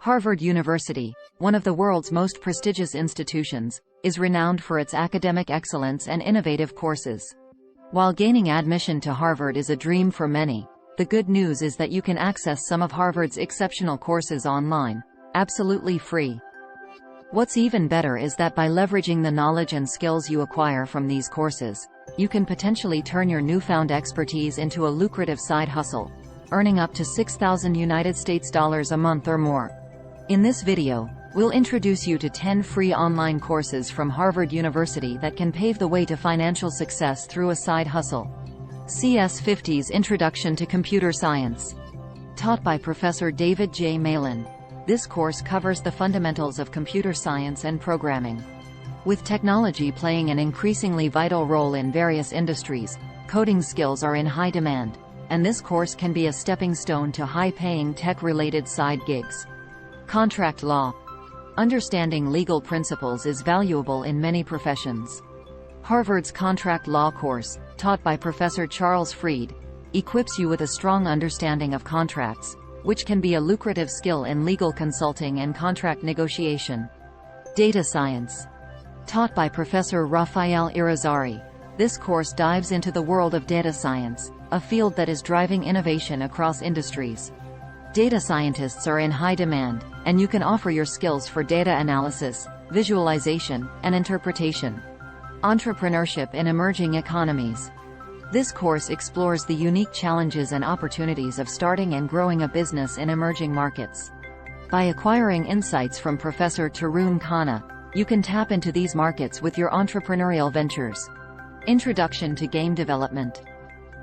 Harvard University, one of the world's most prestigious institutions, is renowned for its academic excellence and innovative courses. While gaining admission to Harvard is a dream for many, the good news is that you can access some of Harvard's exceptional courses online, absolutely free. What's even better is that by leveraging the knowledge and skills you acquire from these courses, you can potentially turn your newfound expertise into a lucrative side hustle, earning up to $6,000 a month or more. In this video, we'll introduce you to 10 free online courses from Harvard University that can pave the way to financial success through a side hustle. CS50's Introduction to Computer Science. Taught by Professor David J. Malin. This course covers the fundamentals of computer science and programming. With technology playing an increasingly vital role in various industries, coding skills are in high demand, and this course can be a stepping stone to high-paying tech-related side gigs. Contract law. Understanding legal principles is valuable in many professions. Harvard's contract law course, taught by Professor Charles Fried, equips you with a strong understanding of contracts, which can be a lucrative skill in legal consulting and contract negotiation. Data science. Taught by Professor Rafael Irizarry, this course dives into the world of data science, a field that is driving innovation across industries. Data scientists are in high demand, and you can offer your skills for data analysis, visualization, and interpretation. Entrepreneurship in emerging economies. This course explores the unique challenges and opportunities of starting and growing a business in emerging markets. By acquiring insights from Professor Tarun Khanna, you can tap into these markets with your entrepreneurial ventures. Introduction to Game Development.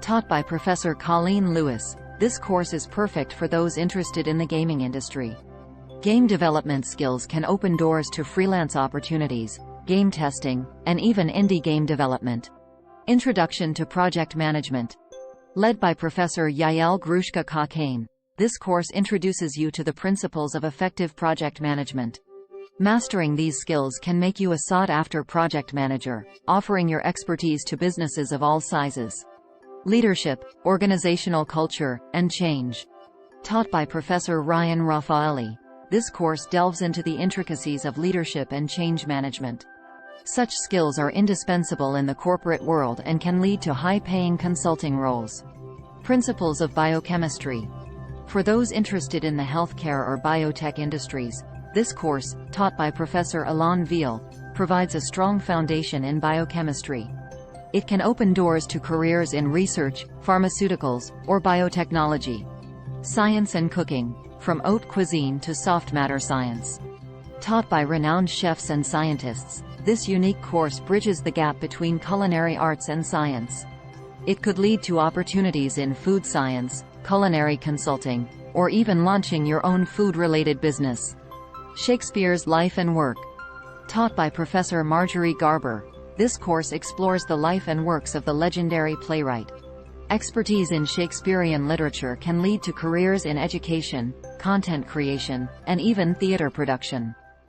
Taught by Professor Colleen Lewis, this course is perfect for those interested in the gaming industry. Game development skills can open doors to freelance opportunities, game testing, and even indie game development. Introduction to Project Management. Led by Professor Yael Grushka-Cockayne, this course introduces you to the principles of effective project management. Mastering these skills can make you a sought-after project manager, offering your expertise to businesses of all sizes. Leadership, organizational culture, and change. Taught by Professor Ryan Raffaelli, this course delves into the intricacies of leadership and change management. Such skills are indispensable in the corporate world and can lead to high-paying consulting roles. Principles of Biochemistry. For those interested in the healthcare or biotech industries, this course, taught by Professor Alain Veal, provides a strong foundation in biochemistry. It can open doors to careers in research, pharmaceuticals, or biotechnology. Science and Cooking. From haute cuisine to soft matter science. Taught by renowned chefs and scientists, this unique course bridges the gap between culinary arts and science. It could lead to opportunities in food science, culinary consulting, or even launching your own food-related business. Shakespeare's Life and Work. Taught by Professor Marjorie Garber, this course explores the life and works of the legendary playwright. Expertise in Shakespearean literature can lead to careers in education, content creation, and even theater production.